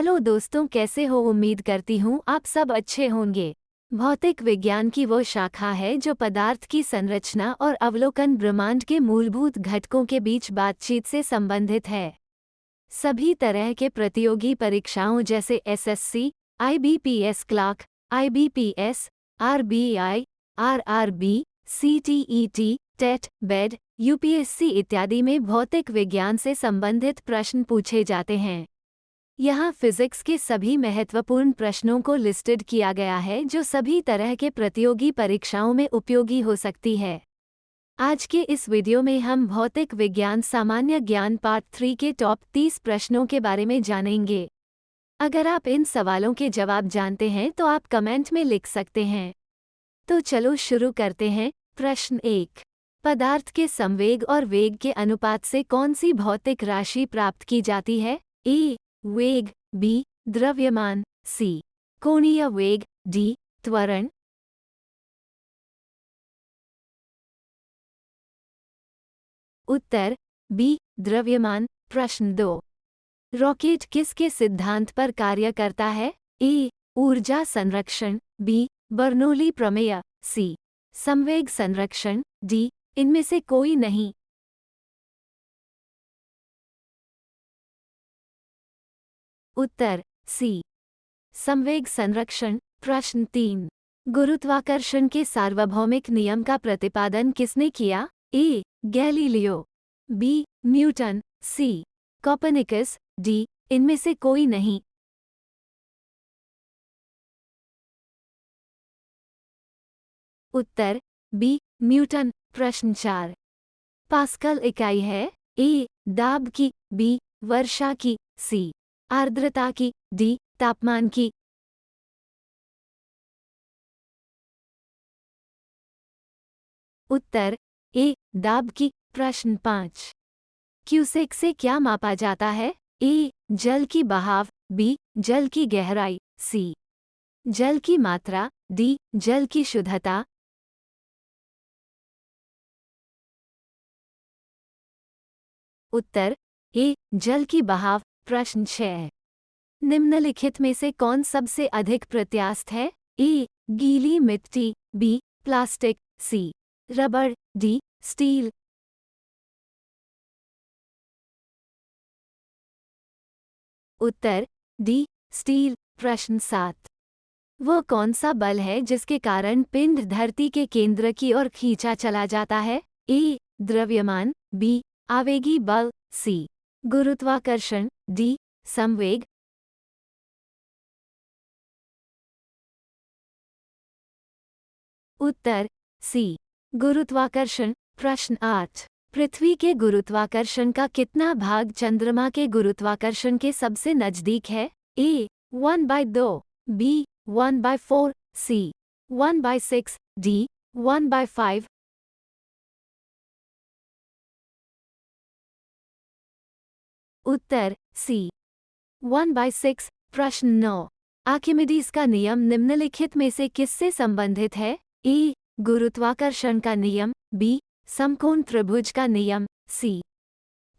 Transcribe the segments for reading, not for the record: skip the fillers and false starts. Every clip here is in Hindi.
हेलो दोस्तों, कैसे हो? उम्मीद करती हूँ आप सब अच्छे होंगे। भौतिक विज्ञान की वो शाखा है जो पदार्थ की संरचना और अवलोकन ब्रह्मांड के मूलभूत घटकों के बीच बातचीत से संबंधित है। सभी तरह के प्रतियोगी परीक्षाओं जैसे SSC, IBPS clerk, IBPS, RBI, RRB, CTET, TET, BEd, UPSC इत्यादि में भौतिक विज्ञान से संबंधित प्रश्न पूछे जाते हैं। यहाँ फिजिक्स के सभी महत्वपूर्ण प्रश्नों को लिस्टेड किया गया है जो सभी तरह के प्रतियोगी परीक्षाओं में उपयोगी हो सकती है। आज के इस वीडियो में हम भौतिक विज्ञान सामान्य ज्ञान पार्ट 3 के टॉप 30 प्रश्नों के बारे में जानेंगे। अगर आप इन सवालों के जवाब जानते हैं तो आप कमेंट में लिख सकते हैं। तो चलो शुरू करते हैं। प्रश्न 1। पदार्थ के संवेग और वेग के अनुपात से कौन सी भौतिक राशि प्राप्त की जाती है? ए वेग, बी द्रव्यमान, सी कोणीय वेग, डी त्वरण। उत्तर बी द्रव्यमान। प्रश्न 2। रॉकेट किसके सिद्धांत पर कार्य करता है? ए ऊर्जा संरक्षण, बी बर्नौली प्रमेय, सी संवेग संरक्षण, डी इनमें से कोई नहीं। उत्तर सी संवेग संरक्षण। प्रश्न 3। गुरुत्वाकर्षण के सार्वभौमिक नियम का प्रतिपादन किसने किया? A Galileo, B Newton, C Copernicus, D इनमें से कोई नहीं। उत्तर बी न्यूटन। प्रश्न 4। पास्कल इकाई है? ए दाब की, बी वर्षा की, सी आर्द्रता की, डी तापमान की। उत्तर ए दाब की। प्रश्न 5। क्यूसेक से क्या मापा जाता है? ए जल की बहाव, बी जल की गहराई, सी जल की मात्रा, डी जल की शुद्धता। उत्तर ए जल की बहाव। प्रश्न 6। निम्नलिखित में से कौन सबसे अधिक प्रत्यास्थ है? ए गीली मिट्टी, बी प्लास्टिक, सी रबड़, डी स्टील। उत्तर डी स्टील। प्रश्न 7। वो कौन सा बल है जिसके कारण पिंड धरती के केंद्र की ओर खींचा चला जाता है? ए द्रव्यमान, बी आवेगी बल, सी गुरुत्वाकर्षण, डी संवेग। उत्तर सी गुरुत्वाकर्षण। प्रश्न 8। पृथ्वी के गुरुत्वाकर्षण का कितना भाग चंद्रमा के गुरुत्वाकर्षण के सबसे नजदीक है? ए 1/2, बी 1/4, सी 1/6, डी 1/5। उत्तर सी 1/6। प्रश्न 9। आर्किमिडीज का नियम निम्नलिखित में से किससे संबंधित है? ए गुरुत्वाकर्षण का नियम, बी समकोण त्रिभुज का नियम, सी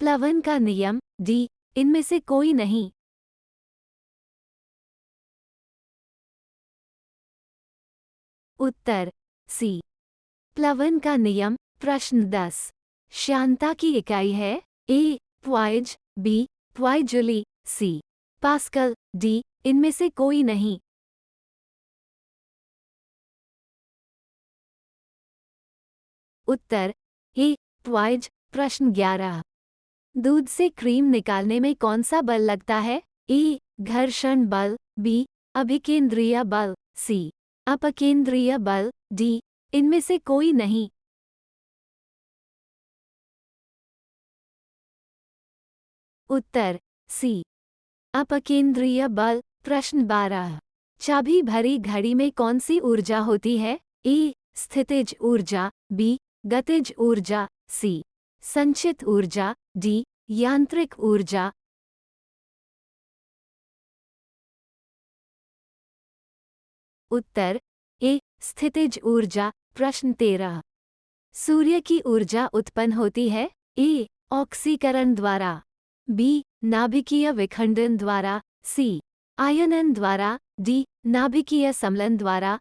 प्लवन का नियम, डी इनमें से कोई नहीं। उत्तर सी प्लवन का नियम। प्रश्न 10। श्यानता की इकाई है? ए प्वाइज, बी प्वाइजुली, सी पास्कल, डी इनमें से कोई नहीं। उत्तर ए प्वाइज। प्रश्न 11। दूध से क्रीम निकालने में कौन सा बल लगता है? ए घर्षण बल, बी अभिकेंद्रीय बल, सी अपकेंद्रीय बल, डी इनमें से कोई नहीं। उत्तर सी अपकेंद्रीय बल। प्रश्न 12। चाबी भरी घड़ी में कौन सी ऊर्जा होती है? ए स्थितिज ऊर्जा, बी गतिज ऊर्जा, सी संचित ऊर्जा, डी यांत्रिक ऊर्जा। उत्तर ए स्थितिज ऊर्जा। प्रश्न 13। सूर्य की ऊर्जा उत्पन्न होती है? ए ऑक्सीकरण द्वारा, बी नाभिकीय विखंडन द्वारा, सी आयनन द्वारा, डी नाभिकीय सम्लन द्वारा।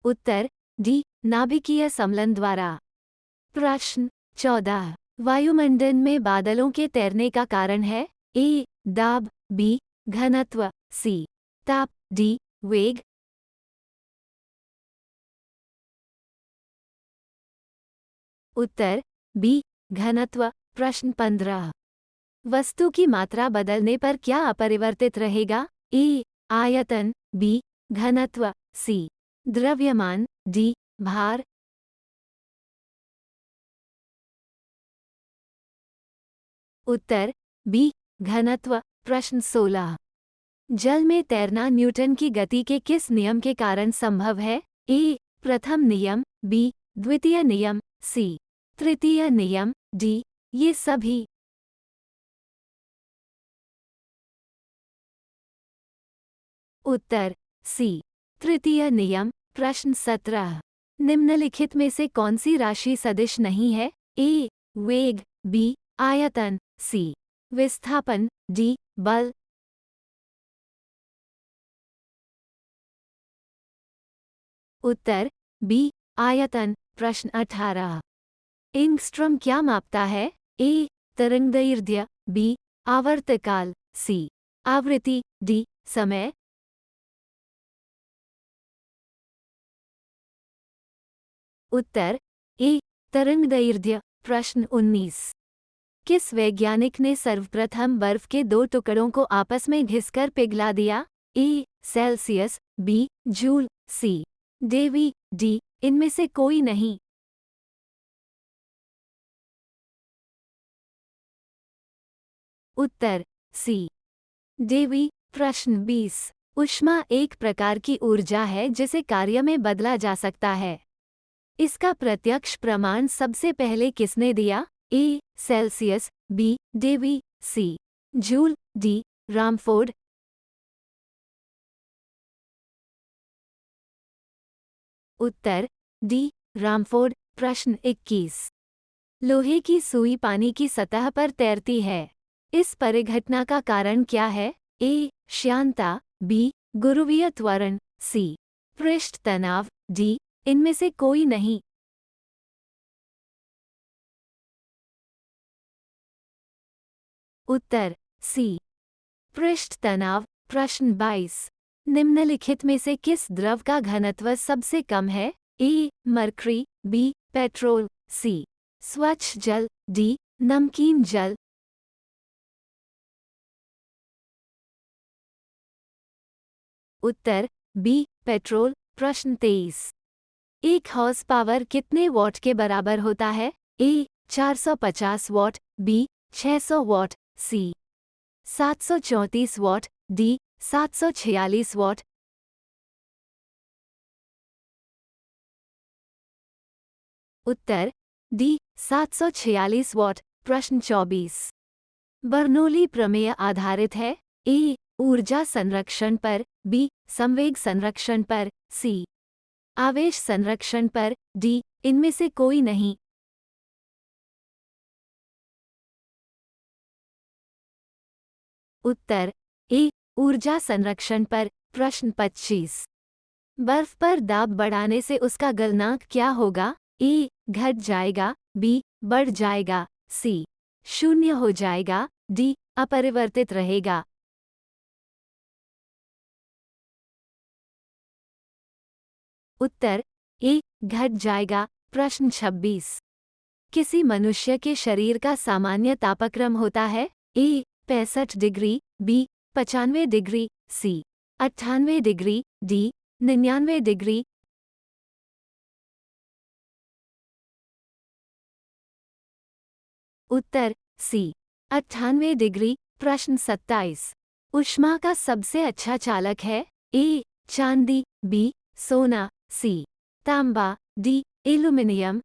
उत्तर डी नाभिकीय सम्लन द्वारा। प्रश्न 14 वायुमंडल में बादलों के तैरने का कारण है? ए दाब, बी घनत्व, सी ताप, डी वेग। उत्तर बी घनत्व। प्रश्न 15 वस्तु की मात्रा बदलने पर क्या अपरिवर्तित रहेगा? ए आयतन, बी घनत्व, सी द्रव्यमान, डी भार। उत्तर बी घनत्व। प्रश्न 16 जल में तैरना न्यूटन की गति के किस नियम के कारण संभव है? ए प्रथम नियम, बी द्वितीय नियम, सी तृतीय नियम, डी ये सभी। उत्तर सी तृतीय नियम। प्रश्न 17 निम्नलिखित में से कौन सी राशि सदिश नहीं है? ए वेग, बी आयतन, सी विस्थापन, डी बल। उत्तर बी आयतन। प्रश्न 18 एंगस्ट्रॉम क्या मापता है? ए तरंगदैर्घ्य, बी आवर्तकाल, सी आवृत्ति, डी समय। उत्तर ए तरंगदैर्घ्य। प्रश्न 19 किस वैज्ञानिक ने सर्वप्रथम बर्फ के दो टुकड़ों को आपस में घिसकर पिघला दिया? ए सेल्सियस, बी जूल, सी डेवी, डी इनमें से कोई नहीं। उत्तर सी डेवी। प्रश्न 20 ऊष्मा एक प्रकार की ऊर्जा है जिसे कार्य में बदला जा सकता है। इसका प्रत्यक्ष प्रमाण सबसे पहले किसने दिया? ए सेल्सियस, बी डेवी, सी जूल, डी रामफोर्ड। उत्तर डी रामफोर्ड। प्रश्न 21 लोहे की सुई पानी की सतह पर तैरती है। इस परिघटना का कारण क्या है? ए श्यानता, बी गुरुत्वीय त्वरण, सी पृष्ठ तनाव, डी इनमें से कोई नहीं। उत्तर सी पृष्ठ तनाव। प्रश्न 22 निम्नलिखित में से किस द्रव का घनत्व सबसे कम है? ए मरकरी, बी पेट्रोल, सी स्वच्छ जल, डी नमकीन जल। उत्तर बी पेट्रोल। प्रश्न 23 एक हॉर्स पावर कितने वॉट के बराबर होता है? A 450 watt, B 600 watt, C 734 watt, D 746 watt. उत्तर डी 746 वॉट। प्रश्न 24 बर्नौली प्रमेय आधारित है? ए ऊर्जा संरक्षण पर, बी संवेग संरक्षण पर, सी आवेश संरक्षण पर, डी इनमें से कोई नहीं। उत्तर ए ऊर्जा संरक्षण पर। प्रश्न 25 बर्फ पर दाब बढ़ाने से उसका गलनांक क्या होगा? ए घट जाएगा, बी बढ़ जाएगा, सी शून्य हो जाएगा, डी अपरिवर्तित रहेगा। उत्तर ए घट जाएगा। प्रश्न 26 किसी मनुष्य के शरीर का सामान्य तापक्रम होता है? ए 65 डिग्री, बी 95 डिग्री, सी 98 डिग्री, डी 99 डिग्री। उत्तर सी 98 डिग्री। प्रश्न 27 ऊष्मा का सबसे अच्छा चालक है? ए चांदी, बी सोना, सी तांबा, डी एल्यूमिनियम।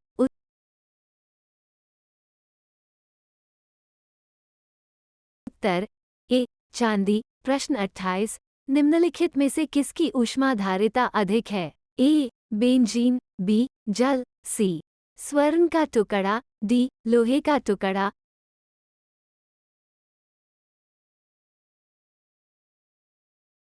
उत्तर ए चांदी। प्रश्न 28 निम्नलिखित में से किसकी ऊष्माधारिता अधिक है? ए बेंजीन, बी जल, सी स्वर्ण का टुकड़ा, डी लोहे का टुकड़ा।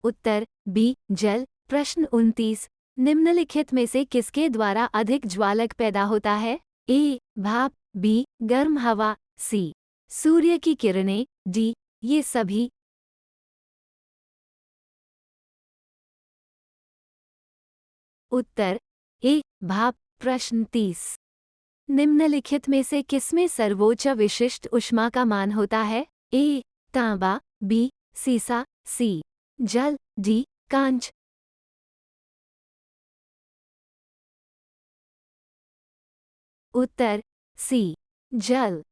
उत्तर बी जल। प्रश्न 29। निम्नलिखित में से किसके द्वारा अधिक ज्वालक पैदा होता है? ए भाप, बी गर्म हवा, सी सूर्य की किरणें, डी ये सभी। उत्तर ए भाप। प्रश्न 30। निम्नलिखित में से किसमें सर्वोच्च विशिष्ट ऊष्मा का मान होता है? ए तांबा, बी सीसा, सी जल, डी कांच। उत्तर सी जल।